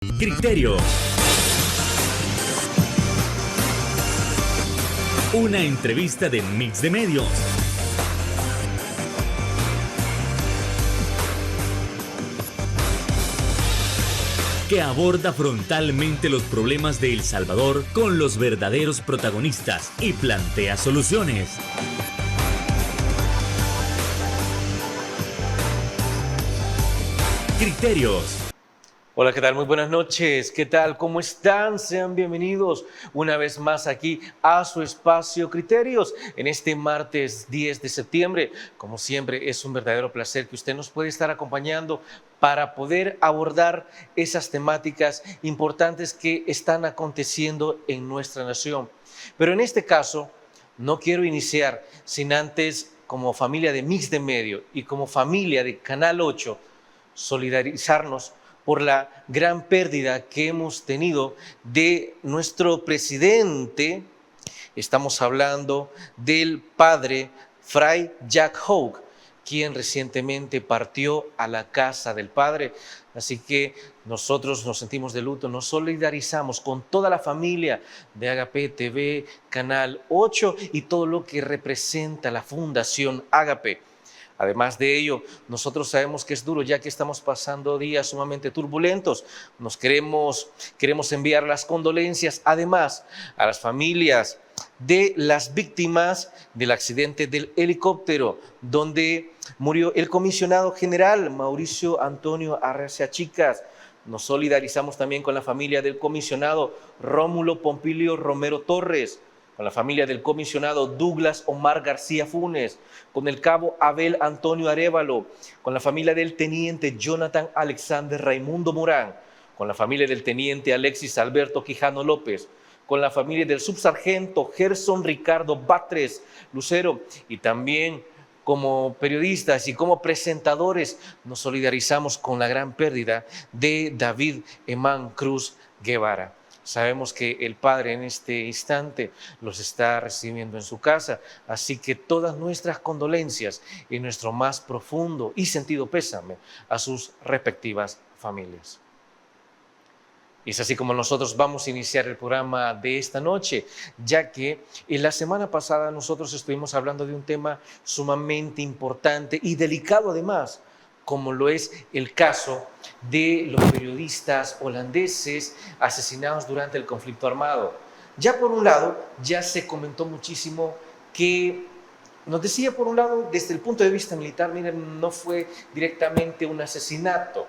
Criterio. Una entrevista de Mix de Medios. Que aborda frontalmente los problemas de El Salvador con los verdaderos protagonistas y plantea soluciones. Criterios. Hola, ¿qué tal? Muy buenas noches. ¿Qué tal? ¿Cómo están? Sean bienvenidos una vez más aquí a su espacio Criterios en este martes 10 de septiembre. Como siempre, es un verdadero placer que usted nos puede estar acompañando para poder abordar esas temáticas importantes que están aconteciendo en nuestra nación. Pero en este caso, no quiero iniciar sin antes, como familia de Mix de Medio y como familia de Canal 8, solidarizarnos por la gran pérdida que hemos tenido de nuestro presidente. Estamos hablando del padre Fray Jack Houck, quien recientemente partió a la casa del Padre. Así que nosotros nos sentimos de luto, nos solidarizamos con toda la familia de Agape TV, Canal 8 y todo lo que representa la Fundación Agape. Además de ello, nosotros sabemos que es duro, ya que estamos pasando días sumamente turbulentos. Nos queremos enviar las condolencias, además, a las familias de las víctimas del accidente del helicóptero, donde murió el comisionado general Mauricio Antonio Arrece Chicas. Nos solidarizamos también con la familia del comisionado Rómulo Pompilio Romero Torres, con la familia del comisionado Douglas Omar García Funes, con el cabo Abel Antonio Arévalo, con la familia del teniente Jonathan Alexander Raimundo Morán, con la familia del teniente Alexis Alberto Quijano López, con la familia del subsargento Gerson Ricardo Batres Lucero, y también como periodistas y como presentadores nos solidarizamos con la gran pérdida de David Emán Cruz Guevara. Sabemos que el Padre en este instante los está recibiendo en su casa, así que todas nuestras condolencias y nuestro más profundo y sentido pésame a sus respectivas familias. Y es así como nosotros vamos a iniciar el programa de esta noche, ya que en la semana pasada nosotros estuvimos hablando de un tema sumamente importante y delicado además, como lo es el caso de los periodistas holandeses asesinados durante el conflicto armado. Ya por un lado, ya se comentó muchísimo que nos decía por un lado, desde el punto de vista militar, miren, no fue directamente un asesinato,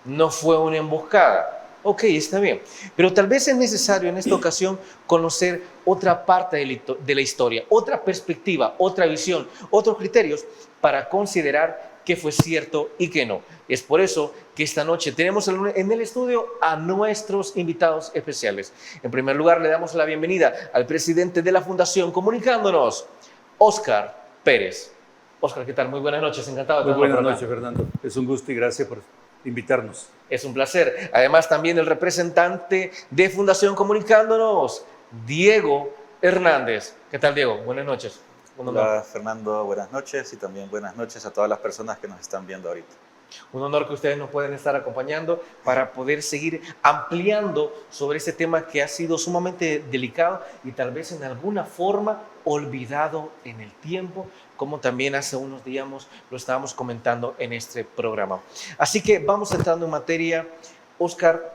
no fue una emboscada. Ok, está bien, pero tal vez es necesario en esta ocasión conocer otra parte de la historia, otra perspectiva, otra visión, otros criterios para considerar qué fue cierto y qué no. Es por eso que esta noche tenemos en el estudio a nuestros invitados especiales. En primer lugar, le damos la bienvenida al presidente de la Fundación Comunicándonos, Óscar Pérez. Óscar, ¿qué tal? Muy buenas noches, encantado de tenerlo. Muy buenas por acá. noches, Fernando. Es un gusto y gracias por invitarnos. Es un placer. Además, también el representante de Fundación Comunicándonos, Diego Hernández. ¿Qué tal, Diego? Buenas noches. Hola, Fernando. Buenas noches y también buenas noches a todas las personas que nos están viendo ahorita. Un honor que ustedes nos pueden estar acompañando para poder seguir ampliando sobre este tema que ha sido sumamente delicado y tal vez en alguna forma olvidado en el tiempo, como también hace unos días lo estábamos comentando en este programa. Así que vamos entrando en materia. Óscar,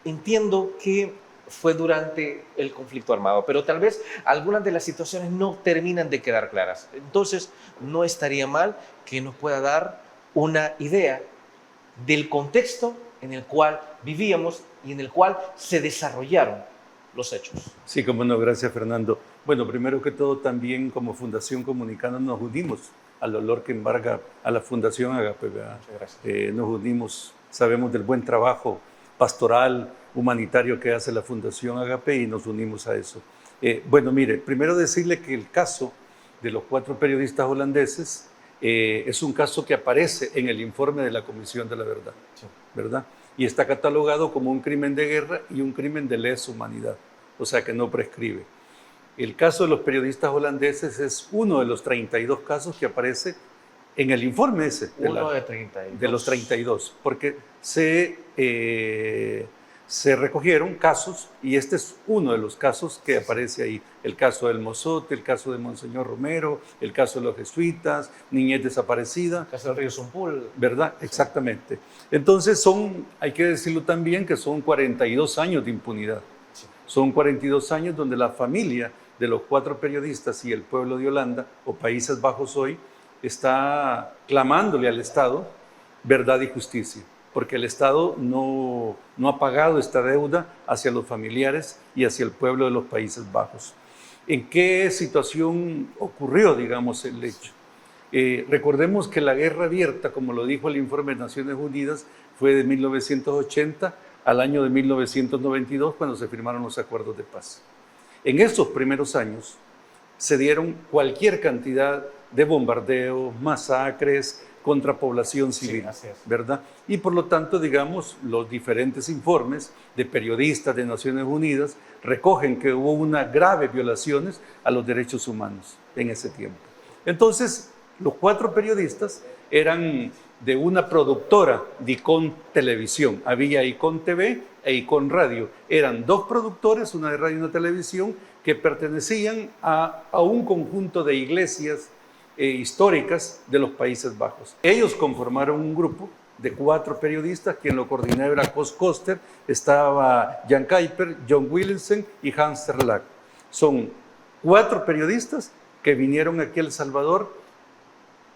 entiendo que fue durante el conflicto armado, pero tal vez algunas de las situaciones no terminan de quedar claras. Entonces, no estaría mal que nos pueda dar una idea del contexto en el cual vivíamos y en el cual se desarrollaron los hechos. Sí, cómo no, gracias, Fernando. Bueno, primero que todo, también como Fundación Comunicando nos unimos al dolor que embarga a la Fundación Agape. Muchas gracias. Nos unimos, sabemos del buen trabajo pastoral, humanitario que hace la Fundación Agape y nos unimos a eso. Bueno, mire, primero decirle que el caso de los 4 periodistas holandeses es un caso que aparece en el informe de la Comisión de la Verdad, Sí. ¿verdad? Y está catalogado como un crimen de guerra y un crimen de lesa humanidad, o sea que no prescribe. El caso de los periodistas holandeses es uno de los 32 casos que aparece en el informe ese. Uno de 32. De los 32, porque se se recogieron casos, y este es uno de los casos que aparece ahí. El caso del Mozote, el caso de Monseñor Romero, el caso de los jesuitas, niñez desaparecida. El caso del río Zumpul. ¿Verdad? Sí. Exactamente. Entonces hay que decirlo también, que son 42 años de impunidad. Sí. Son 42 años donde la familia de los 4 periodistas y el pueblo de Holanda, o Países Bajos hoy, está clamándole al Estado verdad y justicia, porque el Estado no ha pagado esta deuda hacia los familiares y hacia el pueblo de los Países Bajos. ¿En qué situación ocurrió, digamos, el hecho? Recordemos que la guerra abierta, como lo dijo el informe de Naciones Unidas, fue de 1980 al año de 1992, cuando se firmaron los acuerdos de paz. En esos primeros años se dieron cualquier cantidad de bombardeos, masacres contra población civil, sí, ¿verdad? Y por lo tanto, digamos, los diferentes informes de periodistas de Naciones Unidas recogen que hubo unas graves violaciones a los derechos humanos en ese tiempo. Entonces, los 4 periodistas eran de una productora de Icon Televisión. Había Icon TV e Icon Radio. Eran 2 productores, una de radio y una televisión, que pertenecían a un conjunto de iglesias históricas de los Países Bajos. Ellos conformaron un grupo de 4 periodistas, quien lo coordinaba era Cos Koster, estaba Jan Kuiper, John Williamson y Hans Terlack. Son 4 periodistas que vinieron aquí a El Salvador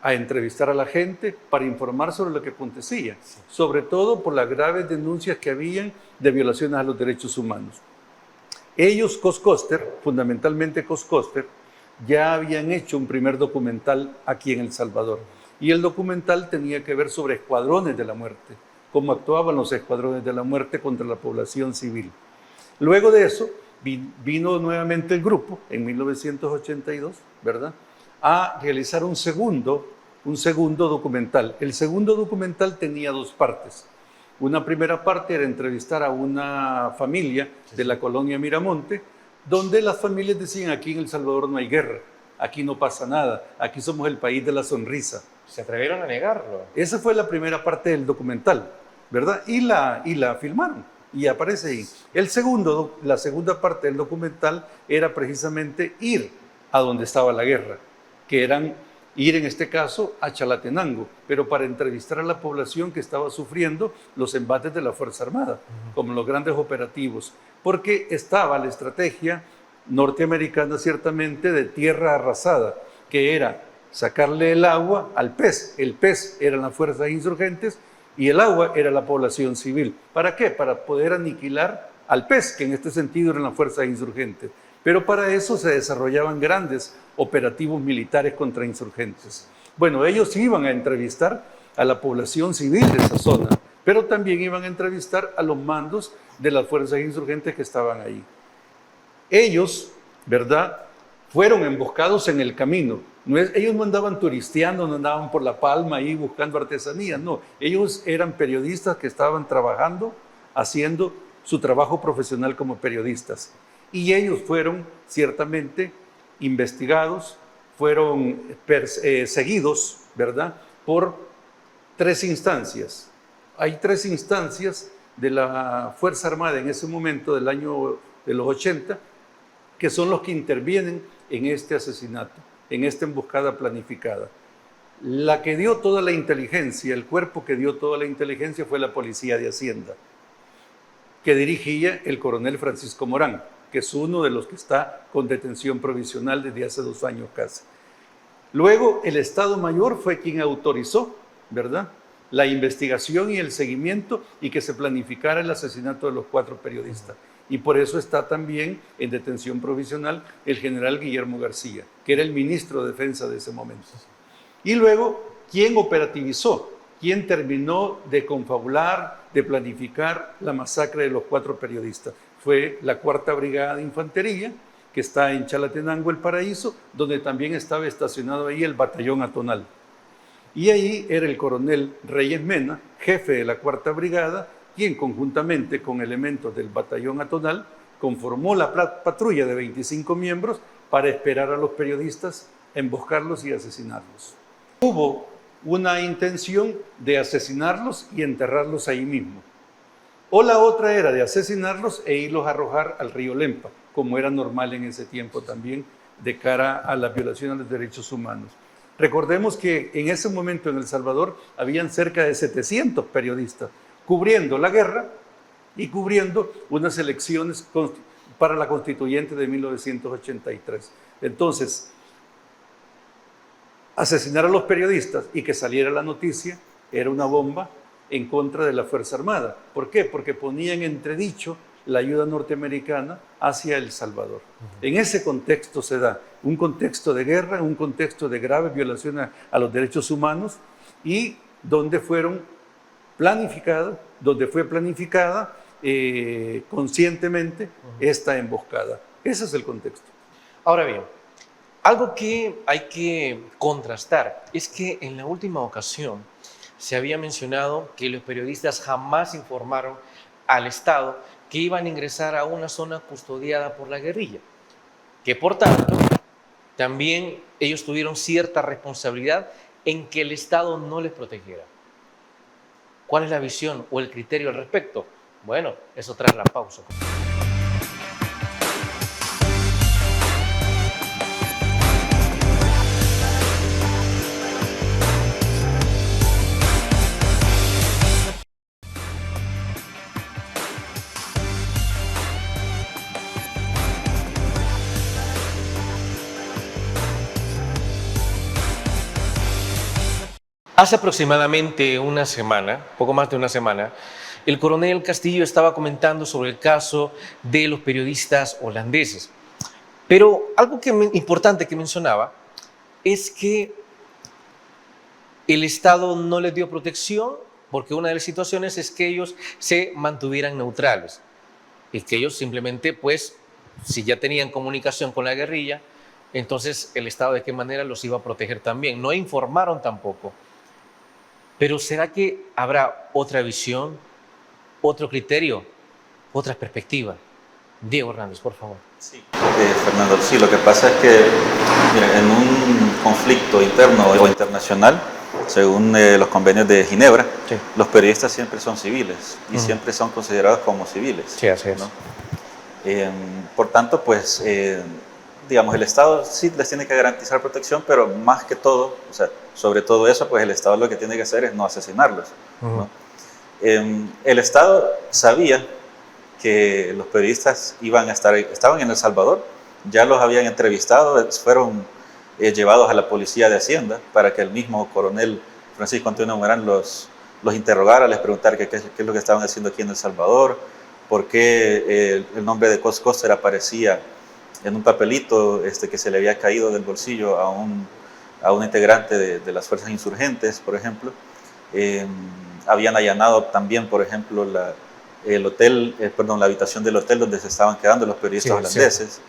a entrevistar a la gente para informar sobre lo que acontecía, sobre todo por las graves denuncias que habían de violaciones a los derechos humanos. Ellos, Cos Koster, fundamentalmente Cos Koster, ya habían hecho un primer documental aquí en El Salvador, y el documental tenía que ver sobre escuadrones de la muerte, cómo actuaban los escuadrones de la muerte contra la población civil. Luego de eso, vino nuevamente el grupo, en 1982, ¿verdad?, a realizar un segundo documental. El segundo documental tenía 2 partes. Una primera parte era entrevistar a una familia de la colonia Miramonte, donde las familias decían: aquí en El Salvador no hay guerra, aquí no pasa nada, aquí somos el país de la sonrisa. ¿Se atrevieron a negarlo? Esa fue la primera parte del documental, ¿verdad? Y la filmaron, y aparece ahí. La segunda parte del documental era precisamente ir a donde estaba la guerra, que eran ir en este caso a Chalatenango, pero para entrevistar a la población que estaba sufriendo los embates de la Fuerza Armada, como los grandes operativos, porque estaba la estrategia norteamericana ciertamente de tierra arrasada, que era sacarle el agua al pez. El pez eran las fuerzas insurgentes y el agua era la población civil. ¿Para qué? Para poder aniquilar al pez, que en este sentido eran las fuerzas insurgentes. Pero para eso se desarrollaban grandes operativos militares contra insurgentes. Bueno, ellos iban a entrevistar a la población civil de esa zona, pero también iban a entrevistar a los mandos de las fuerzas insurgentes que estaban ahí. Ellos, ¿verdad?, fueron emboscados en el camino. Ellos no andaban turisteando, no andaban por La Palma ahí buscando artesanías, no. Ellos eran periodistas que estaban trabajando, haciendo su trabajo profesional como periodistas. Y ellos fueron ciertamente investigados, fueron seguidos, ¿verdad?, por 3 instancias. Hay 3 instancias de la Fuerza Armada en ese momento del año de los 80, que son los que intervienen en este asesinato, en esta emboscada planificada. La que dio toda la inteligencia, el cuerpo que dio toda la inteligencia fue la Policía de Hacienda, que dirigía el coronel Francisco Morán, que es uno de los que está con detención provisional desde hace 2 años casi. Luego, el Estado Mayor fue quien autorizó, ¿verdad?, la investigación y el seguimiento, y que se planificara el asesinato de los 4 periodistas. Y por eso está también en detención provisional el general Guillermo García, que era el ministro de Defensa de ese momento. Y luego, ¿quién operativizó? ¿Quién terminó de confabular, de planificar la masacre de los 4 periodistas? Fue la 4ª Brigada de Infantería, que está en Chalatenango, El Paraíso, donde también estaba estacionado ahí el Batallón Atonal. Y ahí era el coronel Reyes Mena, jefe de la 4ª Brigada, quien conjuntamente con elementos del Batallón Atonal conformó la patrulla de 25 miembros para esperar a los periodistas, emboscarlos y asesinarlos. Hubo una intención de asesinarlos y enterrarlos ahí mismo. O la otra era de asesinarlos e irlos a arrojar al río Lempa, como era normal en ese tiempo también, de cara a la violación de los derechos humanos. Recordemos que en ese momento en El Salvador habían cerca de 700 periodistas cubriendo la guerra y cubriendo unas elecciones para la constituyente de 1983. Entonces, asesinar a los periodistas y que saliera la noticia era una bomba en contra de la Fuerza Armada. ¿Por qué? Porque ponía en entredicho la ayuda norteamericana hacia El Salvador. En ese contexto se da un contexto de guerra, un contexto de graves violaciones a los derechos humanos y donde fue planificada conscientemente esta emboscada. Ese es el contexto. Ahora bien, algo que hay que contrastar es que en la última ocasión se había mencionado que los periodistas jamás informaron al Estado que iban a ingresar a una zona custodiada por la guerrilla, que por tanto también ellos tuvieron cierta responsabilidad en que el Estado no les protegiera. ¿Cuál es la visión o el criterio al respecto? Bueno, eso tras la pausa. Hace aproximadamente una semana, poco más de una semana, el coronel Castillo estaba comentando sobre el caso de los periodistas holandeses. Pero algo importante que mencionaba es que el Estado no les dio protección porque una de las situaciones es que ellos se mantuvieran neutrales y que ellos simplemente, pues, si ya tenían comunicación con la guerrilla, entonces el Estado de qué manera los iba a proteger también. No informaron tampoco. Pero ¿será que habrá otra visión, otro criterio, otra perspectiva? Diego Hernández, por favor. Sí, Fernando, sí, lo que pasa es que mira, en un conflicto interno o internacional, según los convenios de Ginebra, sí, los periodistas siempre son civiles y siempre son considerados como civiles. Sí, así es. ¿No? Por tanto, pues, digamos, el Estado sí les tiene que garantizar protección, pero más que todo, o sea, sobre todo eso, pues el Estado lo que tiene que hacer es no asesinarlos. ¿No? El Estado sabía que los periodistas estaban en El Salvador, ya los habían entrevistado, fueron llevados a la policía de Hacienda para que el mismo coronel Francisco Antonio Morán los interrogara, les preguntara qué es lo que estaban haciendo aquí en El Salvador, por qué el nombre de Cos Coster aparecía en un papelito que se le había caído del bolsillo a un integrante de las fuerzas insurgentes, por ejemplo. Habían allanado también, por ejemplo, la habitación del hotel donde se estaban quedando los periodistas holandeses. Sí.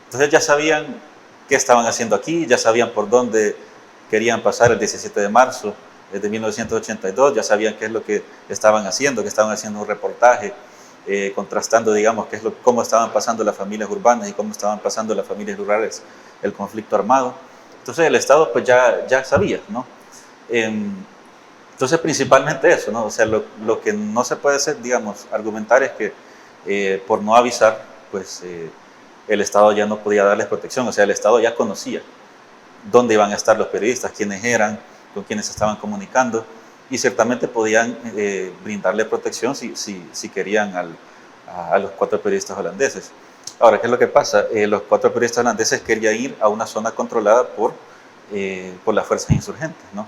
Entonces ya sabían qué estaban haciendo aquí, ya sabían por dónde querían pasar el 17 de marzo de 1982, ya sabían qué es lo que estaban haciendo un reportaje contrastando, digamos, cómo estaban pasando las familias urbanas y cómo estaban pasando las familias rurales el conflicto armado. Entonces el Estado pues ya sabía, ¿no? Entonces principalmente eso, ¿no? O sea, lo que no se puede hacer, digamos, argumentar es que por no avisar, pues el Estado ya no podía darles protección, o sea, el Estado ya conocía dónde iban a estar los periodistas, quiénes eran, con quiénes se estaban comunicando, y ciertamente podían brindarle protección si querían a los 4 periodistas holandeses. Ahora, ¿qué es lo que pasa? Los 4 periodistas holandeses querían ir a una zona controlada por las fuerzas insurgentes, ¿no?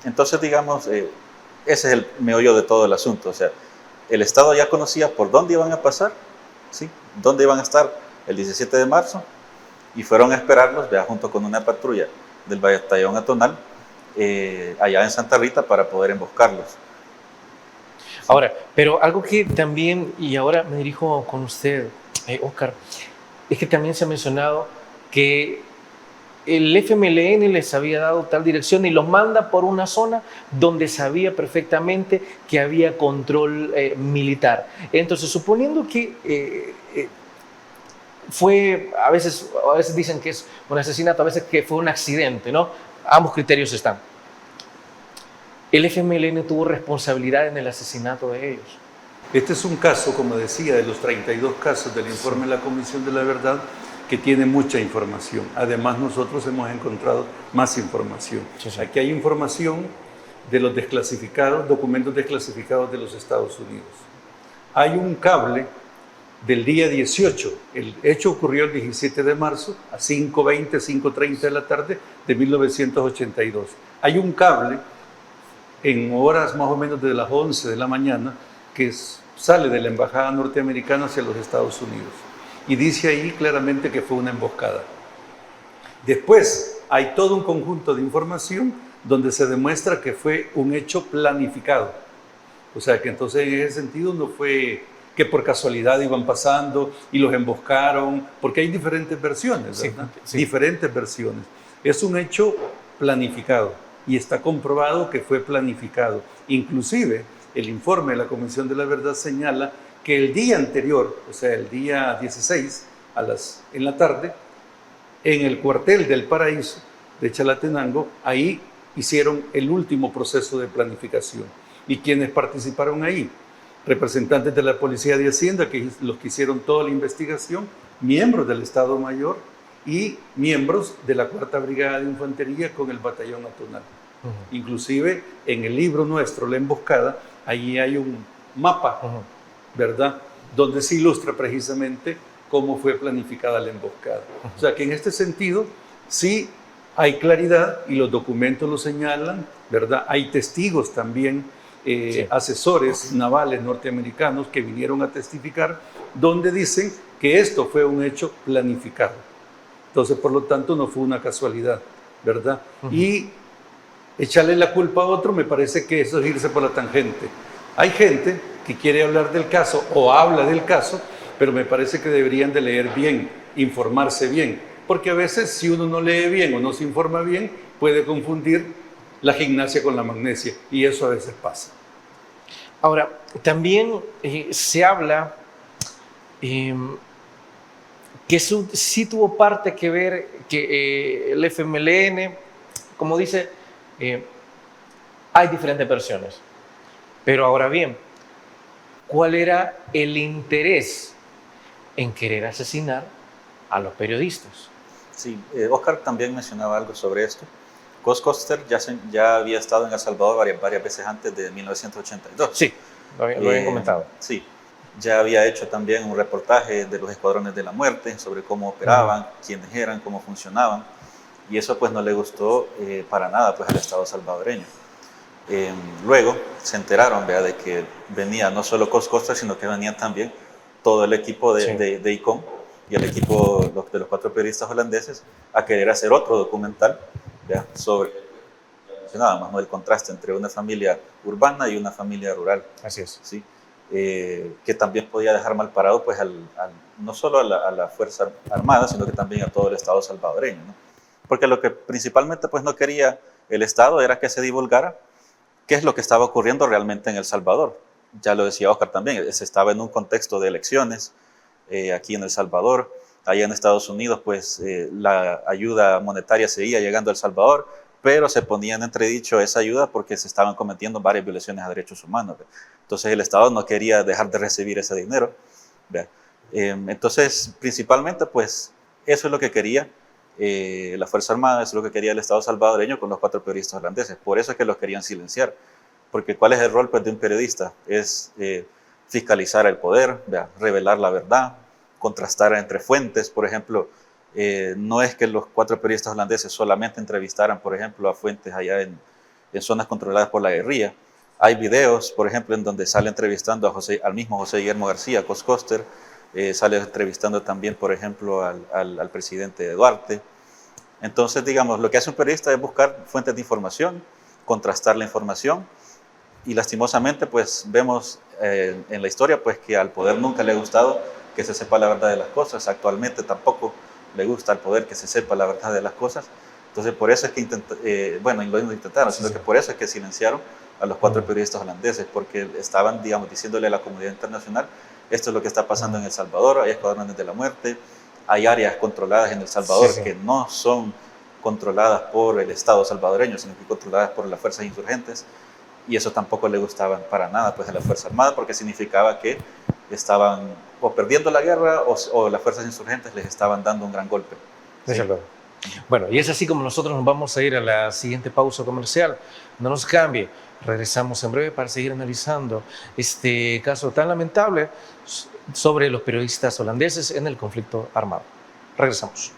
Entonces, digamos, ese es el meollo de todo el asunto. O sea, el Estado ya conocía por dónde iban a pasar, ¿sí? Dónde iban a estar el 17 de marzo, y fueron a esperarlos, junto con una patrulla del batallón Atonal, allá en Santa Rita para poder emboscarlos. Ahora, pero algo que también, y ahora me dirijo con usted, Oscar, es que también se ha mencionado que el FMLN les había dado tal dirección y los manda por una zona donde sabía perfectamente que había control militar. Entonces, suponiendo que a veces dicen que es un asesinato, a veces que fue un accidente, ¿no? Ambos criterios están. ¿El FMLN tuvo responsabilidad en el asesinato de ellos? Este es un caso, como decía, de los 32 casos del informe de la Comisión de la Verdad, que tiene mucha información. Además, nosotros hemos encontrado más información. Aquí hay información de los desclasificados, documentos desclasificados de los Estados Unidos. Hay un cable del día 18, el hecho ocurrió el 17 de marzo a 5:20, 5:30 de la tarde de 1982. Hay un cable en horas más o menos de las 11 de la mañana que sale de la embajada norteamericana hacia los Estados Unidos y dice ahí claramente que fue una emboscada. Después hay todo un conjunto de información donde se demuestra que fue un hecho planificado. O sea que entonces en ese sentido no fue que por casualidad iban pasando y los emboscaron, porque hay diferentes versiones, ¿verdad? Sí. Diferentes versiones. Es un hecho planificado y está comprobado que fue planificado. Inclusive el informe de la Comisión de la Verdad señala que el día anterior, o sea, el día 16 en la tarde, en el cuartel del Paraíso de Chalatenango, ahí hicieron el último proceso de planificación. ¿Y quiénes participaron ahí? Representantes de la Policía de Hacienda, que los que hicieron toda la investigación, miembros del Estado Mayor y miembros de la 4ª Brigada de Infantería con el Batallón Atonal. Inclusive en el libro nuestro, La Emboscada, allí hay un mapa, ¿verdad?, donde se ilustra precisamente cómo fue planificada la emboscada. O sea que en este sentido sí hay claridad y los documentos lo señalan, ¿verdad? Hay testigos también, asesores navales norteamericanos que vinieron a testificar, donde dicen que esto fue un hecho planificado. Entonces, por lo tanto, no fue una casualidad, ¿verdad? Y echarle la culpa a otro me parece que eso es irse por la tangente. Hay gente que quiere hablar del caso o habla del caso, pero me parece que deberían de leer bien, informarse bien, porque a veces si uno no lee bien o no se informa bien, puede confundir la gimnasia con la magnesia, y eso a veces pasa. Ahora, también se habla que sí tuvo parte que ver que el FMLN, como dice, hay diferentes versiones. Pero ahora bien, ¿cuál era el interés en querer asesinar a los periodistas? Sí, Oscar también mencionaba algo sobre esto. Cos Coster ya había estado en El Salvador varias veces antes de 1982. Sí, lo habían comentado. Sí, ya había hecho también un reportaje de los escuadrones de la muerte, sobre cómo operaban, quiénes eran, cómo funcionaban, y eso pues no le gustó para nada pues al Estado salvadoreño. Luego se enteraron, ¿verdad?, de que venía no solo Cos Coster, sino que venía también todo el equipo de ICOM y el equipo de los 4 periodistas holandeses a querer hacer otro documental, ¿verdad?, sobre el contraste entre una familia urbana y una familia rural. Así es. ¿Sí? Que también podía dejar mal parado pues, no solo a la Fuerza Armada, sino que también a todo el Estado salvadoreño, ¿no? Porque lo que principalmente pues, no quería el Estado era que se divulgara qué es lo que estaba ocurriendo realmente en El Salvador. Ya lo decía Oscar también, se estaba en un contexto de elecciones aquí en El Salvador. Allá en Estados Unidos, pues la ayuda monetaria seguía llegando a El Salvador, pero se ponía en entredicho esa ayuda porque se estaban cometiendo varias violaciones a derechos humanos. Entonces el Estado no quería dejar de recibir ese dinero. Entonces, principalmente, pues eso es lo que quería la Fuerza Armada, eso es lo que quería el Estado salvadoreño con los 4 periodistas holandeses. Por eso es que los querían silenciar. Porque ¿cuál es el rol pues, de un periodista? Es fiscalizar el poder, revelar la verdad, contrastar entre fuentes. Por ejemplo, no es que los 4 periodistas holandeses solamente entrevistaran, por ejemplo, a fuentes allá en zonas controladas por la guerrilla. Hay videos, por ejemplo, en donde sale entrevistando al mismo José Guillermo García, Cos Coster, sale entrevistando también, por ejemplo, al presidente Duarte. Entonces, digamos, lo que hace un periodista es buscar fuentes de información, contrastar la información, y lastimosamente, pues, vemos en la historia, pues, que al poder nunca le ha gustado que se sepa la verdad de las cosas. Actualmente tampoco le gusta al poder que se sepa la verdad de las cosas. Entonces, por eso es que lo intentaron, sino que por eso es que silenciaron a los 4 periodistas holandeses, porque estaban, digamos, diciéndole a la comunidad internacional, esto es lo que está pasando en El Salvador, hay escuadrones de la muerte, hay áreas controladas en El Salvador que no son controladas por el Estado salvadoreño, sino que controladas por las fuerzas insurgentes. y eso tampoco le gustaba para nada pues, a la Fuerza Armada, porque significaba que estaban o perdiendo la guerra o las fuerzas insurgentes les estaban dando un gran golpe. Desde luego. Bueno, y es así como nosotros nos vamos a ir a la siguiente pausa comercial. No nos cambie. Regresamos en breve para seguir analizando este caso tan lamentable sobre los periodistas holandeses en el conflicto armado. Regresamos.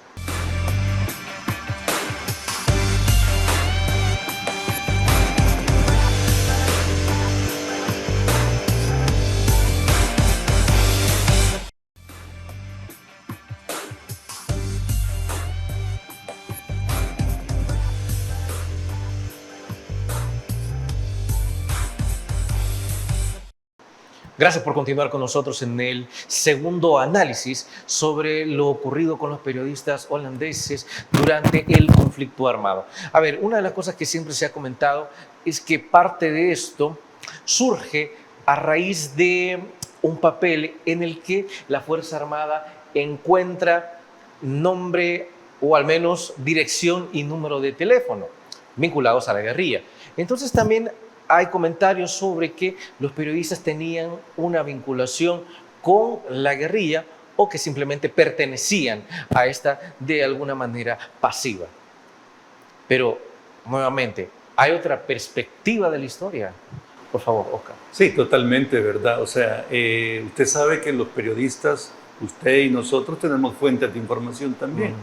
Gracias por continuar con nosotros en el segundo análisis sobre lo ocurrido con los periodistas holandeses durante el conflicto armado. A ver, una de las cosas que siempre se ha comentado es que parte de esto surge a raíz de un papel en el que la Fuerza Armada encuentra nombre o al menos dirección y número de teléfono vinculados a la guerrilla. Entonces también hay comentarios sobre que los periodistas tenían una vinculación con la guerrilla o que simplemente pertenecían a esta de alguna manera pasiva. Pero, nuevamente, hay otra perspectiva de la historia. Por favor, Oscar. Sí, totalmente, ¿verdad? O sea, usted sabe que los periodistas, usted y nosotros tenemos fuentes de información también,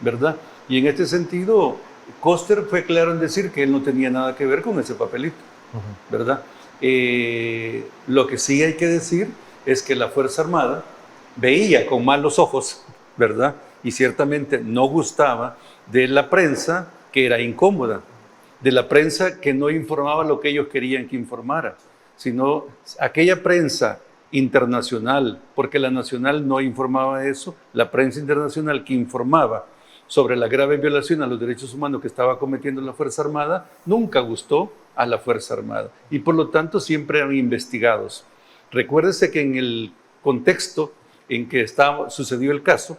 ¿verdad? Y en este sentido, Koster fue claro en decir que él no tenía nada que ver con ese papelito, ¿verdad? Lo que sí hay que decir es que la Fuerza Armada veía con malos ojos, ¿verdad? Y ciertamente no gustaba de la prensa que era incómoda, de la prensa que no informaba lo que ellos querían que informara, sino aquella prensa internacional, porque la nacional no informaba eso, la prensa internacional que informaba sobre la grave violación a los derechos humanos que estaba cometiendo la Fuerza Armada, nunca gustó a la Fuerza Armada y por lo tanto siempre eran investigados. Recuérdese que en el contexto en que sucedió el caso,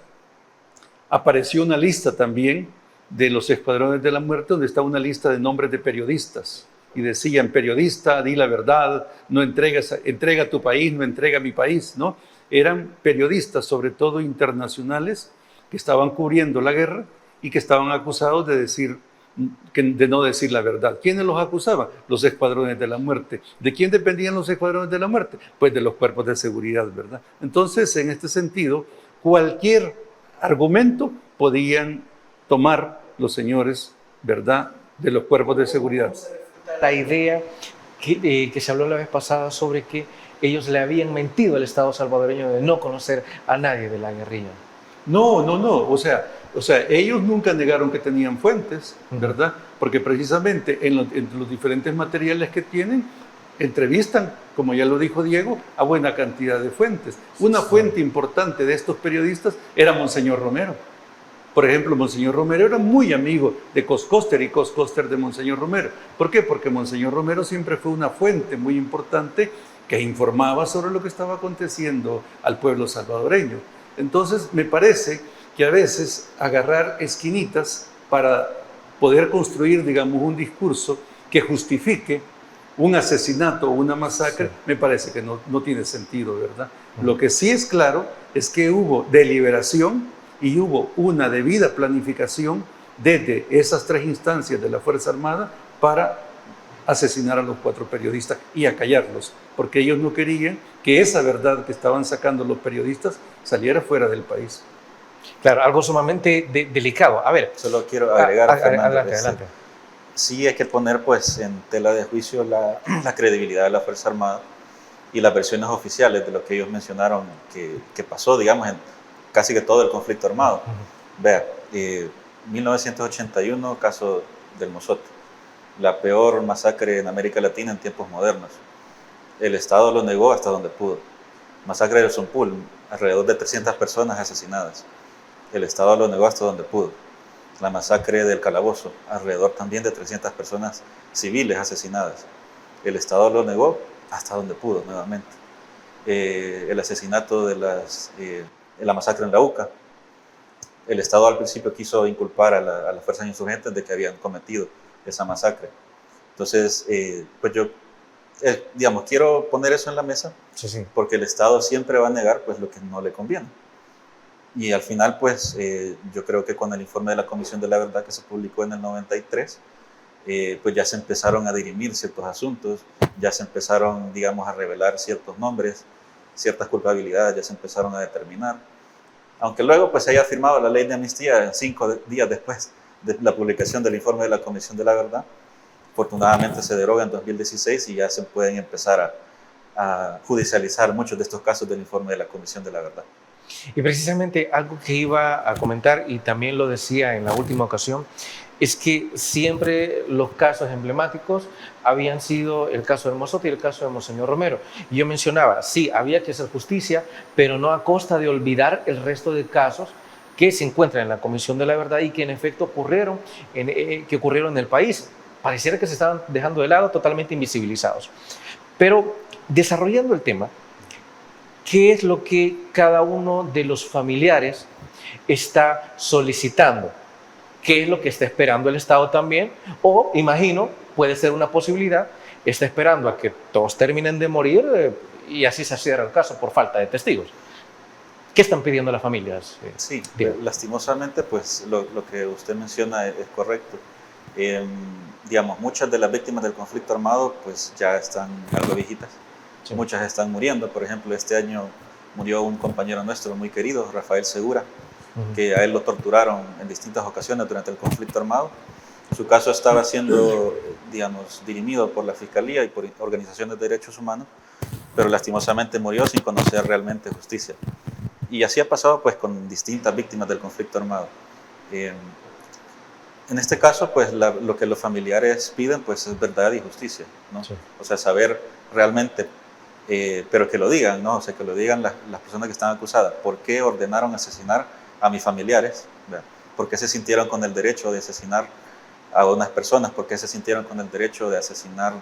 apareció una lista también de los escuadrones de la muerte, donde está una lista de nombres de periodistas. Y decían, periodista, di la verdad, no entrega tu país, no entrega mi país, ¿no? Eran periodistas, sobre todo internacionales, que estaban cubriendo la guerra y que estaban acusados de no decir la verdad. ¿Quiénes los acusaban? Los escuadrones de la muerte. ¿De quién dependían los escuadrones de la muerte? Pues de los cuerpos de seguridad, ¿verdad? Entonces, en este sentido, cualquier argumento podían tomar los señores, ¿verdad?, de los cuerpos de seguridad. La idea que se habló la vez pasada sobre que ellos le habían mentido al Estado salvadoreño de no conocer a nadie de la guerrilla. No. O sea, ellos nunca negaron que tenían fuentes, ¿verdad? Porque precisamente en los diferentes materiales que tienen, entrevistan, como ya lo dijo Diego, a buena cantidad de fuentes. Una fuente importante de estos periodistas era Monseñor Romero. Por ejemplo, Monseñor Romero era muy amigo de Koster y Koster de Monseñor Romero. ¿Por qué? Porque Monseñor Romero siempre fue una fuente muy importante que informaba sobre lo que estaba aconteciendo al pueblo salvadoreño. Entonces, me parece que a veces agarrar esquinitas para poder construir, digamos, un discurso que justifique un asesinato o una masacre, me parece que no tiene sentido, ¿verdad? Lo que sí es claro es que hubo deliberación y hubo una debida planificación desde esas tres instancias de la Fuerza Armada para asesinar a los 4 periodistas y acallarlos, porque ellos no querían que esa verdad que estaban sacando los periodistas saliera fuera del país. Claro, algo sumamente delicado. A ver. Solo quiero agregar, Fernando, adelante. Sí hay que poner pues en tela de juicio la credibilidad de la Fuerza Armada y las versiones oficiales de lo que ellos mencionaron que pasó, digamos, en casi que todo el conflicto armado. Vea, 1981, caso del Mozote, la peor masacre en América Latina en tiempos modernos. El Estado lo negó hasta donde pudo. Masacre del Zompul, alrededor de 300 personas asesinadas. El Estado lo negó hasta donde pudo. La masacre del Calabozo, alrededor también de 300 personas civiles asesinadas. El Estado lo negó hasta donde pudo, nuevamente. El asesinato de la masacre en la UCA. El Estado al principio quiso inculpar a las fuerzas insurgentes de que habían cometido esa masacre. Entonces, pues yo digamos, quiero poner eso en la mesa porque el Estado siempre va a negar pues, lo que no le conviene. Y al final, pues, yo creo que con el informe de la Comisión de la Verdad que se publicó en el 93, pues ya se empezaron a dirimir ciertos asuntos, ya se empezaron, digamos, a revelar ciertos nombres, ciertas culpabilidades ya se empezaron a determinar. Aunque luego pues se haya firmado la ley de amnistía 5 días después de la publicación del informe de la Comisión de la Verdad, afortunadamente se deroga en 2016 y ya se pueden empezar a judicializar muchos de estos casos del informe de la Comisión de la Verdad. Y precisamente algo que iba a comentar, y también lo decía en la última ocasión, es que siempre los casos emblemáticos habían sido el caso de Mozote y el caso de Monseñor Romero. Y yo mencionaba, sí, había que hacer justicia, pero no a costa de olvidar el resto de casos que se encuentran en la Comisión de la Verdad y que en efecto ocurrieron en el país. Pareciera que se estaban dejando de lado, totalmente invisibilizados. Pero desarrollando el tema, ¿qué es lo que cada uno de los familiares está solicitando? ¿Qué es lo que está esperando el Estado también? O, imagino, puede ser una posibilidad, está esperando a que todos terminen de morir y así se cierra el caso por falta de testigos. ¿Qué están pidiendo las familias? Sí, lastimosamente, pues lo que usted menciona es correcto. Digamos, muchas de las víctimas del conflicto armado pues ya están algo viejitas. Sí. Muchas están muriendo. Por ejemplo, este año murió un compañero nuestro muy querido, Rafael Segura, que a él lo torturaron en distintas ocasiones durante el conflicto armado. Su caso estaba siendo, digamos, dirimido por la Fiscalía y por organizaciones de derechos humanos, pero lastimosamente murió sin conocer realmente justicia. Y así ha pasado pues con distintas víctimas del conflicto armado. En este caso, pues lo que los familiares piden pues es verdad y justicia, ¿no? Sí. O sea, saber realmente, pero que lo digan, ¿no? O sea, que lo digan las personas que están acusadas. ¿Por qué ordenaron asesinar a mis familiares? ¿Verdad? ¿Por qué se sintieron con el derecho de asesinar a unas personas? ¿Por qué se sintieron con el derecho de asesinar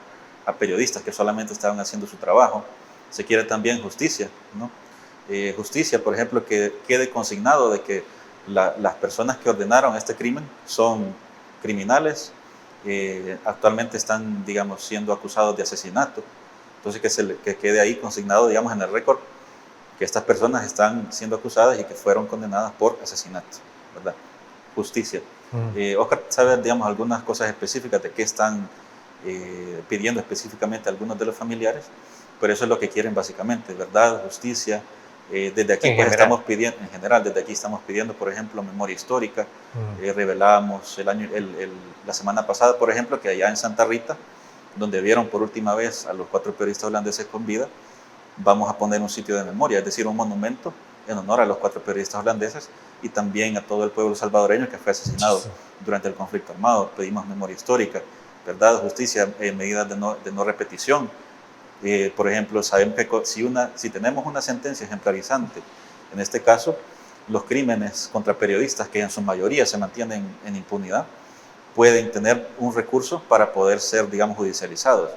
a periodistas que solamente estaban haciendo su trabajo? Se quiere también justicia, ¿no? Justicia, por ejemplo, que quede consignado de que las personas que ordenaron este crimen son criminales, actualmente están, digamos, siendo acusados de asesinato. Entonces que quede ahí consignado, digamos, en el récord que estas personas están siendo acusadas y que fueron condenadas por asesinato, ¿verdad? Justicia. Oscar sabe, digamos, algunas cosas específicas de qué están pidiendo específicamente algunos de los familiares, pero eso es lo que quieren básicamente, verdad, justicia. Desde aquí pues, estamos pidiendo, en general, desde aquí estamos pidiendo, por ejemplo, memoria histórica. Revelábamos la semana pasada, por ejemplo, que allá en Santa Rita, donde vieron por última vez a los 4 periodistas holandeses con vida, vamos a poner un sitio de memoria, es decir, un monumento en honor a los 4 periodistas holandeses y también a todo el pueblo salvadoreño que fue asesinado durante el conflicto armado. Pedimos memoria histórica, verdad, justicia, medidas de no repetición. Por ejemplo, sabemos que si tenemos una sentencia ejemplarizante, en este caso, los crímenes contra periodistas, que en su mayoría se mantienen en impunidad, pueden tener un recurso para poder ser, digamos, judicializados.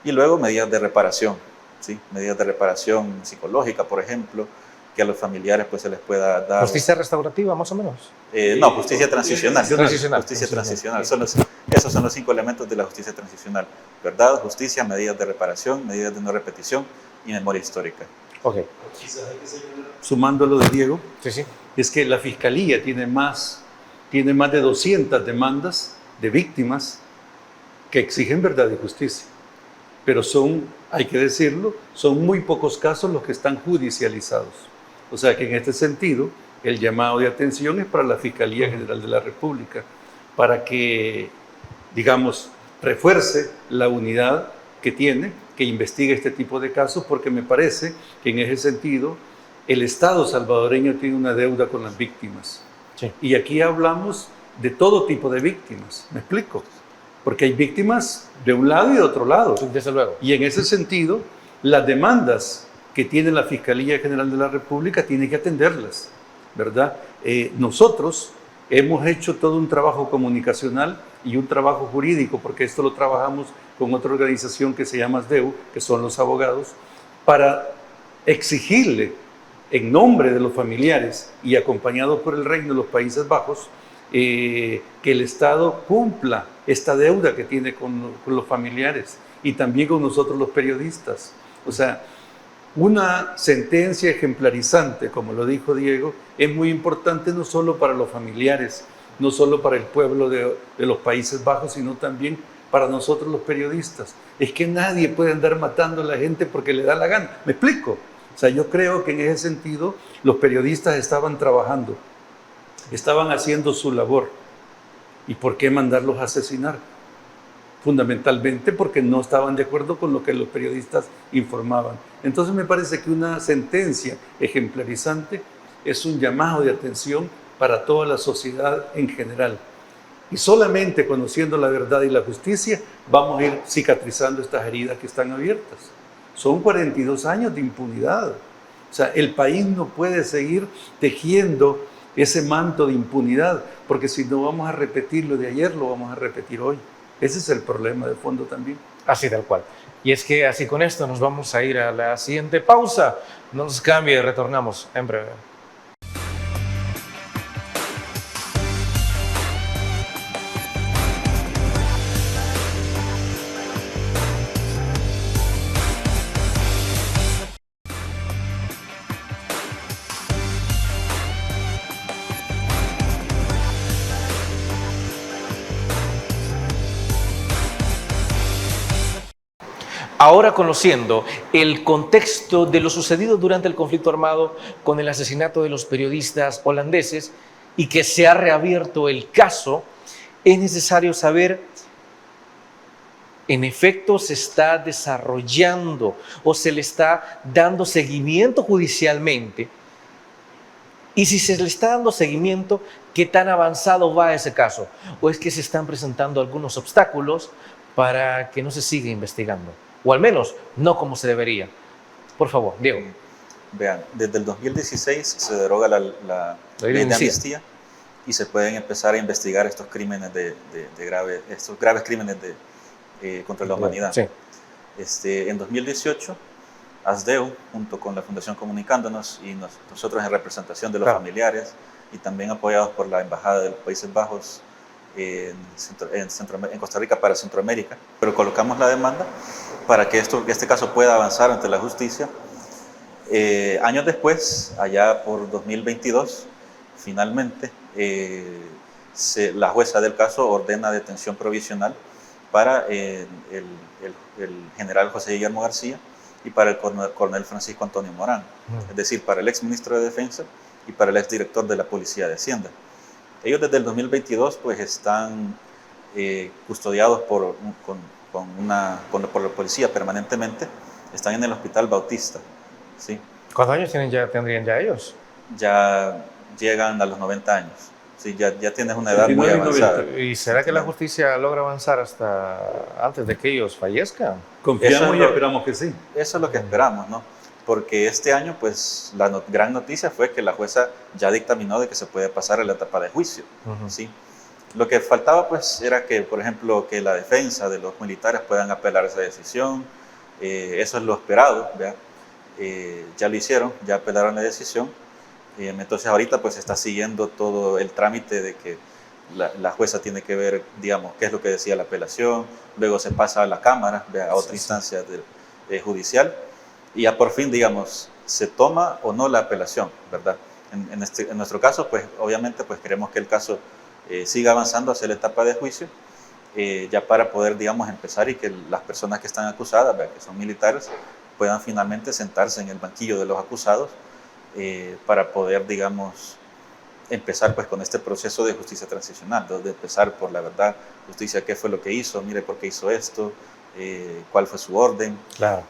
Y luego medidas de reparación, ¿sí? Medidas de reparación psicológica, por ejemplo, que a los familiares pues, se les pueda dar... ¿Justicia restaurativa, más o menos? No, justicia transicional. Justicia transicional. Esos son los 5 elementos de la justicia transicional. Verdad, justicia, medidas de reparación, medidas de no repetición y memoria histórica. Ok. Sumando lo de Diego, sí. Es que la Fiscalía tiene más de 200 demandas de víctimas que exigen verdad y justicia. Pero hay que decirlo, son muy pocos casos los que están judicializados. O sea que en este sentido, el llamado de atención es para la Fiscalía General de la República, para que, digamos, refuerce la unidad que tiene, que investigue este tipo de casos, porque me parece que en ese sentido el Estado salvadoreño tiene una deuda con las víctimas. Sí. Y aquí hablamos de todo tipo de víctimas, ¿me explico? Porque hay víctimas de un lado y de otro lado. Desde luego. Y en ese sentido, las demandas que tiene la Fiscalía General de la República tiene que atenderlas, ¿verdad? Nosotros hemos hecho todo un trabajo comunicacional y un trabajo jurídico, porque esto lo trabajamos con otra organización que se llama ASDEU, que son los abogados, para exigirle en nombre de los familiares y acompañados por el Reino de los Países Bajos, que el Estado cumpla esta deuda que tiene con los familiares y también con nosotros los periodistas. O sea, una sentencia ejemplarizante, como lo dijo Diego, es muy importante no solo para los familiares, no solo para el pueblo de los Países Bajos, sino también para nosotros los periodistas. Es que nadie puede andar matando a la gente porque le da la gana. ¿Me explico? O sea, yo creo que en ese sentido los periodistas estaban trabajando, estaban haciendo su labor. ¿Y por qué mandarlos a asesinar? Fundamentalmente porque no estaban de acuerdo con lo que los periodistas informaban. Entonces me parece que una sentencia ejemplarizante es un llamado de atención para toda la sociedad en general. Y solamente conociendo la verdad y la justicia vamos a ir cicatrizando estas heridas que están abiertas. Son 42 años de impunidad. O sea, el país no puede seguir tejiendo ese manto de impunidad, porque si no vamos a repetir lo de ayer, lo vamos a repetir hoy. Ese es el problema de fondo también. Así tal cual. Y es que así con esto nos vamos a ir a la siguiente pausa. No nos cambie, retornamos en breve. Ahora conociendo el contexto de lo sucedido durante el conflicto armado con el asesinato de los periodistas holandeses y que se ha reabierto el caso, es necesario saber, en efecto, se está desarrollando o se le está dando seguimiento judicialmente. Y si se le está dando seguimiento, ¿qué tan avanzado va ese caso? ¿O es que se están presentando algunos obstáculos para que no se siga investigando? O al menos no como se debería. Por favor, Diego. Vean, desde el 2016 se deroga la ley de amnistía y se pueden empezar a investigar estos crímenes estos graves crímenes contra la humanidad. Sí. En 2018, ASDEU, junto con la Fundación Comunicándonos y nosotros en representación de los familiares y también apoyados por la Embajada de los Países Bajos en Costa Rica para Centroamérica, pero colocamos la demanda para que este caso pueda avanzar ante la justicia. Años después, allá por 2022, finalmente la jueza del caso ordena detención provisional para el general José Guillermo García y para el coronel Francisco Antonio Morán, es decir, para el ex ministro de Defensa y para el ex director de la Policía de Hacienda. Ellos desde el 2022 pues están custodiados por la policía permanentemente, están en el Hospital Bautista. ¿Sí? ¿Cuántos años tendrían ya ellos? Ya llegan a los 90 años. Sí, ya tienes una edad muy avanzada. ¿Y será que la justicia logra avanzar hasta antes de que ellos fallezcan? Confiamos y esperamos que sí. Eso es lo que esperamos, ¿no? Porque este año, pues, la gran noticia fue que la jueza ya dictaminó de que se puede pasar a la etapa de juicio, ¿sí? Lo que faltaba, pues, era que, por ejemplo, que la defensa de los militares puedan apelar esa decisión. Eso es lo esperado, ¿verdad? Ya lo hicieron, ya apelaron la decisión. Entonces, ahorita, pues, está siguiendo todo el trámite de que la jueza tiene que ver, digamos, qué es lo que decía la apelación. Luego se pasa a la Cámara, ¿verdad? A otra instancia judicial. Y ya por fin, digamos, se toma o no la apelación, ¿verdad? En nuestro caso, pues obviamente pues queremos que el caso siga avanzando hacia la etapa de juicio, ya para poder, digamos, empezar y que las personas que están acusadas, ¿verdad? Que son militares, puedan finalmente sentarse en el banquillo de los acusados para poder, digamos, empezar pues con este proceso de justicia transicional, de empezar por la verdad, justicia, qué fue lo que hizo, mire por qué hizo esto, cuál fue su orden. Claro.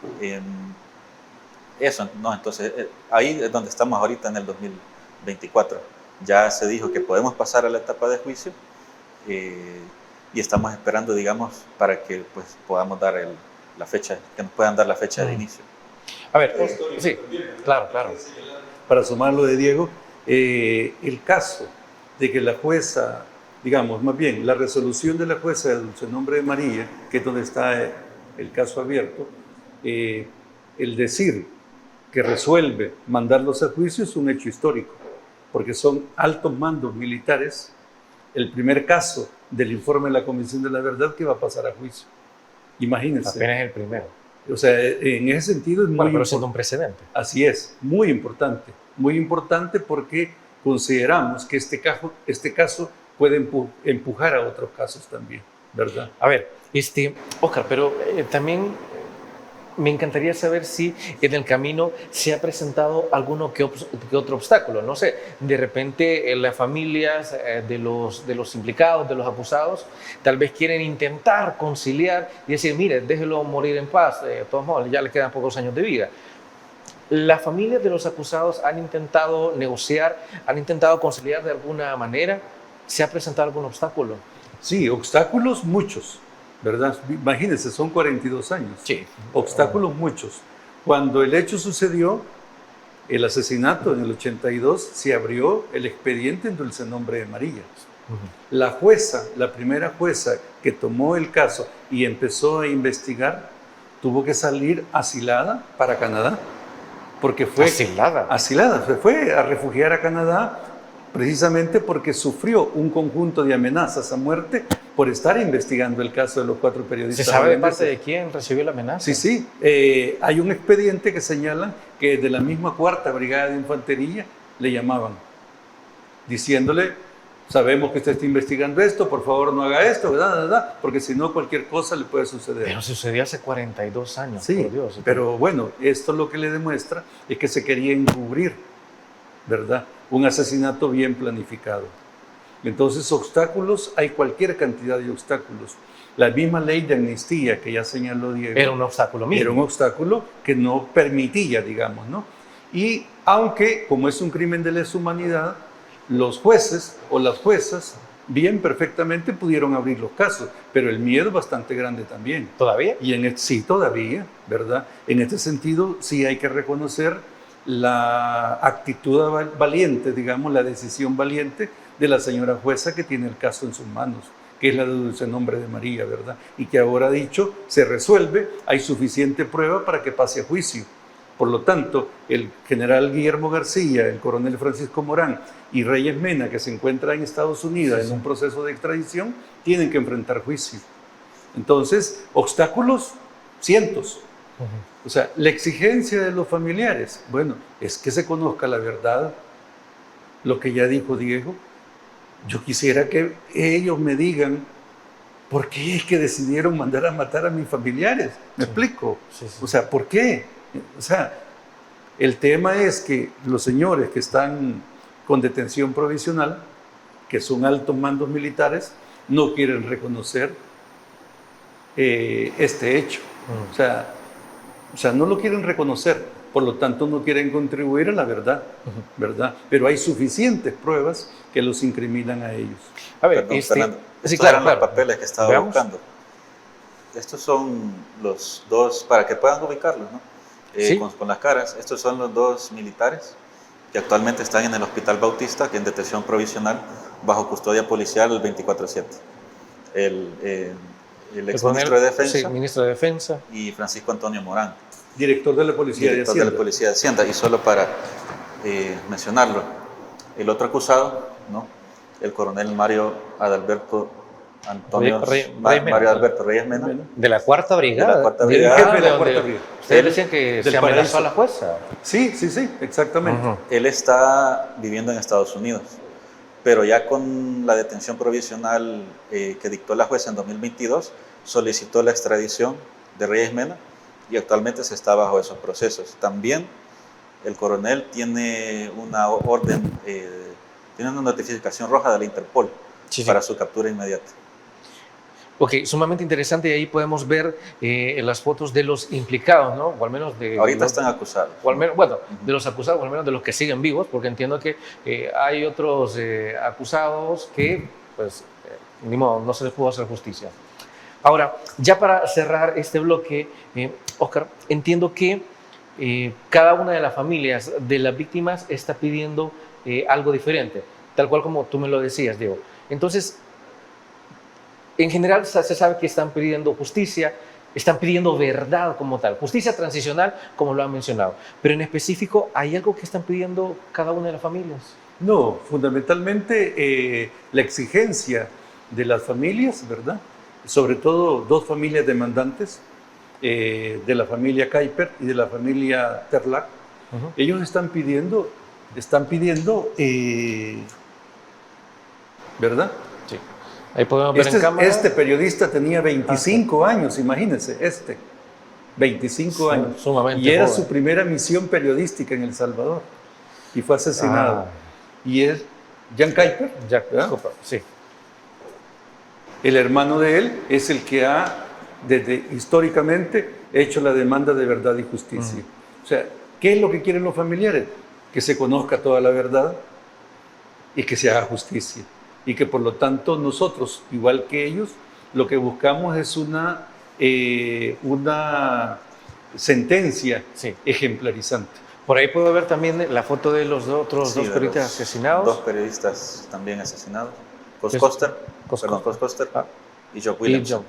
Eso, ¿no? Entonces, ahí es donde estamos ahorita en el 2024. Ya se dijo que podemos pasar a la etapa de juicio y estamos esperando, digamos, para que pues, podamos dar la fecha, que nos puedan dar la fecha de inicio. A ver, sí, claro. Para sumar lo de Diego, el caso de que la jueza, digamos, más bien, la resolución de la jueza de Dulce Nombre de María, que es donde está el caso abierto, el decir que resuelve mandarlos a juicio es un hecho histórico, porque son altos mandos militares, el primer caso del informe de la Comisión de la Verdad que va a pasar a juicio. Imagínense. Apenas el primero. O sea, en ese sentido es muy Bueno, pero siendo importante. un precedente. Así es, muy importante porque consideramos que este caso puede empujar a otros casos también, ¿verdad? A ver, Oscar, pero también me encantaría saber si en el camino se ha presentado alguno que otro obstáculo. No sé, de repente las familias de los implicados, de los acusados, tal vez quieren intentar conciliar y decir, mire, déjelo morir en paz, de todos modos, ya le quedan pocos años de vida. ¿Las familias de los acusados han intentado negociar, han intentado conciliar de alguna manera? ¿Se ha presentado algún obstáculo? Sí, obstáculos muchos, ¿verdad? Imagínense, son 42 años. Sí. Obstáculos muchos. Cuando el hecho sucedió, el asesinato en el 82, se abrió el expediente en dulce nombre de María. La jueza, la primera jueza que tomó el caso y empezó a investigar, tuvo que salir asilada para Canadá. Porque fue Asilada. se fue a refugiar a Canadá precisamente porque sufrió un conjunto de amenazas a muerte por estar investigando el caso de los 4 periodistas. ¿Se sabe de parte de quién recibió la amenaza? Sí, sí. Hay un expediente que señala que de la misma 4ª Brigada de Infantería le llamaban, diciéndole, sabemos que usted está investigando esto, por favor no haga esto, ¿verdad? Porque si no cualquier cosa le puede suceder. Pero sucedió hace 42 años, Sí, por Dios. pero bueno, esto lo que le demuestra es que se quería encubrir, ¿verdad? Un asesinato bien planificado. Entonces, obstáculos, hay cualquier cantidad de obstáculos. La misma ley de amnistía que ya señaló Diego. Era un obstáculo mínimo. Era un obstáculo que no permitía, digamos, ¿no? Y aunque, como es un crimen de lesa humanidad, los jueces o las juezas bien perfectamente pudieron abrir los casos, pero el miedo es bastante grande también. ¿Todavía? Y sí, todavía, ¿verdad? En este sentido, sí hay que reconocer la actitud valiente, digamos, la decisión valiente de la señora jueza que tiene el caso en sus manos, que es la de dulce nombre de María, ¿verdad? Y que ahora ha dicho, se resuelve, hay suficiente prueba para que pase a juicio. Por lo tanto, el general Guillermo García, el coronel Francisco Morán y Reyes Mena, que se encuentran en Estados Unidos en un proceso de extradición, tienen que enfrentar juicio. Entonces, obstáculos, cientos. O sea, la exigencia de los familiares, bueno, es que se conozca la verdad, lo que ya dijo Diego. Yo quisiera que ellos me digan por qué es que decidieron mandar a matar a mis familiares. ¿Me explico? Sí, sí. O sea, ¿por qué? O sea, el tema es que los señores que están con detención provisional, que son altos mandos militares, no quieren reconocer este hecho. O sea, no lo quieren reconocer, por lo tanto no quieren contribuir a la verdad, ¿verdad? Pero hay suficientes pruebas que los incriminan a ellos. A ver, Perdón, Fernando, sí, estos claro, eran claro. los papeles que estaba Veamos. buscando. Estos son los dos, para que puedan ubicarlos, ¿no? Sí. Con las caras. Estos son los 2 militares que actualmente están en el Hospital Bautista, que en detención provisional, bajo custodia policial el 24/7. El exministro de Defensa, Sí, ministro de Defensa. y Francisco Antonio Morán, Director de la Policía director de de la Hacienda. Policía de Hacienda. Y solo para mencionarlo, el otro acusado, ¿no? El coronel Mario Adalberto Antonio Mario Alberto Reyes Mena, De la 4ª Brigada. De la 4ª Del- Brigada. Jefe de la donde 4ª Brigada. Ustedes decían que Del se amenazó Paraíso. a la jueza. Sí, sí, sí, exactamente. Ujú. él está viviendo en Estados Unidos, pero ya con la detención provisional que dictó la jueza en 2022, solicitó la extradición de Reyes Mena y actualmente se está bajo esos procesos. También el coronel tiene una orden, tiene una notificación roja de la Interpol para su captura inmediata. Ok, sumamente interesante, y ahí podemos ver las fotos de los implicados, ¿no? O al menos de... Ahorita están acusados. O al menos, bueno, de los acusados, o al menos de los que siguen vivos, porque entiendo que hay otros acusados que, pues, ni modo, no se les pudo hacer justicia. Ahora, ya para cerrar este bloque, Oscar, entiendo que cada una de las familias de las víctimas está pidiendo algo diferente, tal cual como tú me lo decías, Diego. Entonces, en general se sabe que están pidiendo justicia, están pidiendo verdad como tal, justicia transicional, como lo han mencionado. Pero en específico, ¿hay algo que están pidiendo cada una de las familias? No, fundamentalmente la exigencia de las familias, ¿verdad? sobre todo dos familias demandantes, de la familia Kuiper y de la familia Terlac. Ellos están pidiendo, ¿verdad? Sí. Ahí podemos ver en cámara. Este periodista tenía 25 años, imagínense, 25 años. Sumamente y era joven. su primera misión periodística en El Salvador. Y fue asesinado. Y es Jan Kuiper, sí. el hermano de él, es el que ha, desde históricamente, hecho la demanda de verdad y justicia. O sea, ¿qué es lo que quieren los familiares? Que se conozca toda la verdad y que se haga justicia. Y que por lo tanto nosotros, igual que ellos, lo que buscamos es una sentencia ejemplarizante. Por ahí puedo ver también la foto de los otros dos periodistas asesinados. Dos periodistas también asesinados. Cos Coster y Joe Williamson.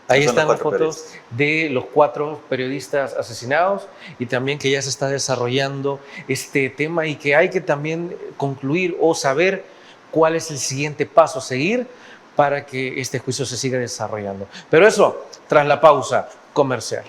Ahí están las fotos de los 4 periodistas asesinados y también que ya se está desarrollando este tema y que hay que también concluir o saber cuál es el siguiente paso a seguir para que este juicio se siga desarrollando. Pero eso tras la pausa comercial.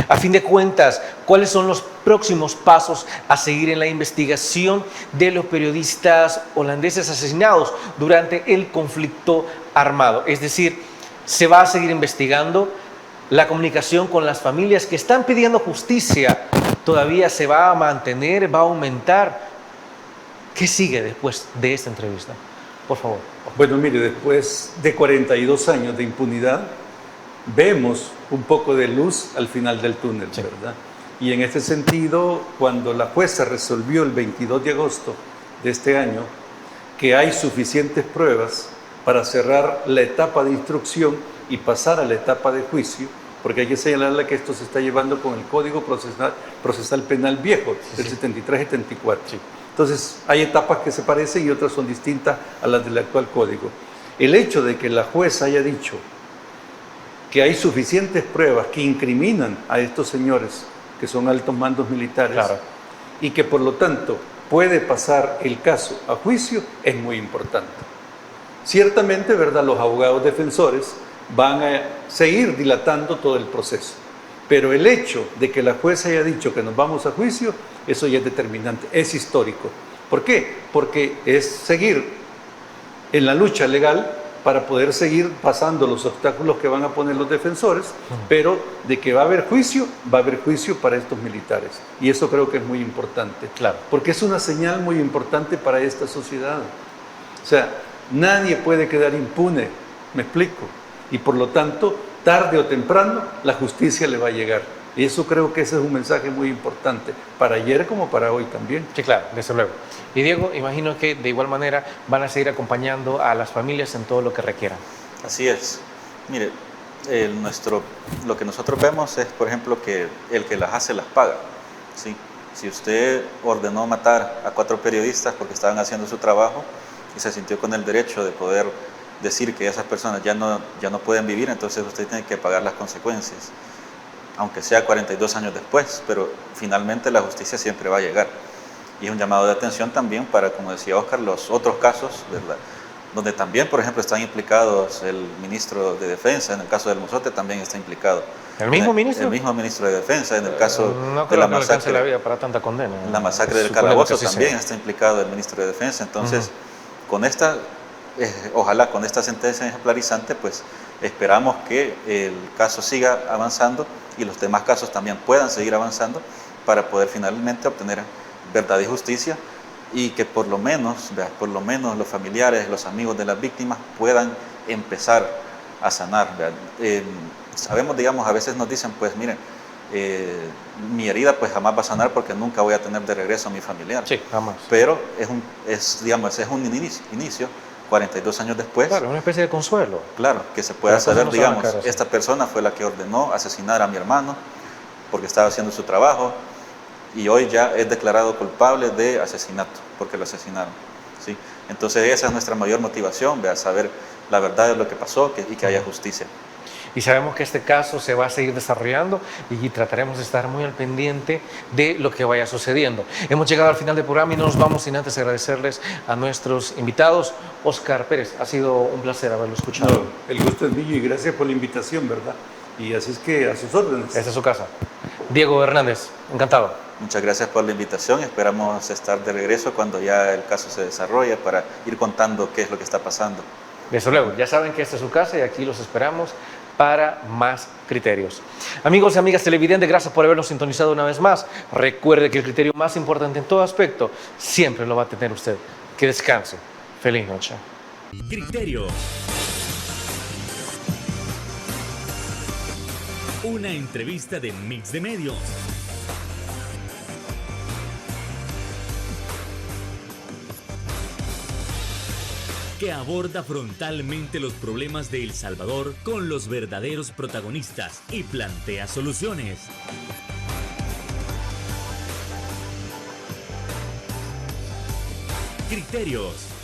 A fin de cuentas, ¿cuáles son los próximos pasos a seguir en la investigación de los periodistas holandeses asesinados durante el conflicto armado? Es decir, ¿se va a seguir investigando? ¿La comunicación con las familias que están pidiendo justicia todavía se va a mantener, va a aumentar? ¿Qué sigue después de esta entrevista? Por favor. Bueno, mire, después de 42 años de impunidad, vemos un poco de luz al final del túnel, ¿verdad? Y en este sentido, cuando la jueza resolvió el 22 de agosto de este año que hay suficientes pruebas para cerrar la etapa de instrucción y pasar a la etapa de juicio, porque hay que señalarle que esto se está llevando con el Código Procesal Penal viejo, del 73-74. Entonces, hay etapas que se parecen y otras son distintas a las del actual código. El hecho de que la jueza haya dicho que hay suficientes pruebas que incriminan a estos señores, que son altos mandos militares, y que por lo tanto puede pasar el caso a juicio, es muy importante. Ciertamente, ¿verdad?, los abogados defensores van a seguir dilatando todo el proceso, pero el hecho de que la jueza haya dicho que nos vamos a juicio, eso ya es determinante, es histórico. ¿Por qué? Porque es seguir en la lucha legal para poder seguir pasando los obstáculos que van a poner los defensores, pero de que va a haber juicio para estos militares. Y eso creo que es muy importante, porque es una señal muy importante para esta sociedad. O sea, nadie puede quedar impune, me explico, y por lo tanto, tarde o temprano, la justicia le va a llegar. Y eso creo que ese es un mensaje muy importante, para ayer como para hoy también. Sí, claro, desde luego. Y Diego, imagino que de igual manera van a seguir acompañando a las familias en todo lo que requieran. Así es. Mire, lo que nosotros vemos es, por ejemplo, que el que las hace las paga. ¿Sí? Si usted ordenó matar a 4 periodistas porque estaban haciendo su trabajo y se sintió con el derecho de poder decir que esas personas ya no pueden vivir, entonces usted tiene que pagar las consecuencias, aunque sea 42 años después, pero finalmente la justicia siempre va a llegar. Y es un llamado de atención también para, como decía Oscar, los otros casos, ¿verdad?, donde también, por ejemplo, están implicados el ministro de Defensa, en el caso del Mozote también está implicado. ¿El mismo ministro? El mismo ministro de Defensa, en el caso no de la creo que masacre. la vida para tanta condena. La masacre del Calabozo también está implicado el ministro de Defensa. Entonces, con esta, ojalá con esta sentencia ejemplarizante, pues esperamos que el caso siga avanzando y los demás casos también puedan seguir avanzando para poder finalmente obtener verdad y justicia, y que por lo menos los familiares, los amigos de las víctimas puedan empezar a sanar. Sabemos, digamos, a veces nos dicen, pues miren, mi herida pues jamás va a sanar porque nunca voy a tener de regreso a mi familiar. Sí, jamás. Pero es un inicio 42 años después. Claro, una especie de consuelo. Claro, que se pueda saber, digamos, esta persona fue la que ordenó asesinar a mi hermano porque estaba haciendo su trabajo, y hoy ya es declarado culpable de asesinato, porque lo asesinaron, ¿sí? Entonces esa es nuestra mayor motivación, saber la verdad de lo que pasó y que haya justicia. Y sabemos que este caso se va a seguir desarrollando y trataremos de estar muy al pendiente de lo que vaya sucediendo. Hemos llegado al final del programa y no nos vamos sin antes agradecerles a nuestros invitados. Óscar Pérez, ha sido un placer haberlo escuchado. No, el gusto es mío y gracias por la invitación, ¿verdad? Y así es que a sus órdenes. Esta es su casa. Diego Hernández, encantado. Muchas gracias por la invitación. Esperamos estar de regreso cuando ya el caso se desarrolle para ir contando qué es lo que está pasando. Desde luego, ya saben que esta es su casa y aquí los esperamos para más criterios. Amigos y amigas televidentes, gracias por habernos sintonizado una vez más. Recuerde que el criterio más importante en todo aspecto siempre lo va a tener usted. Que descanse. Feliz noche. Criterios. Una entrevista de Mix de Medios. Que aborda frontalmente los problemas de El Salvador con los verdaderos protagonistas y plantea soluciones. Criterios.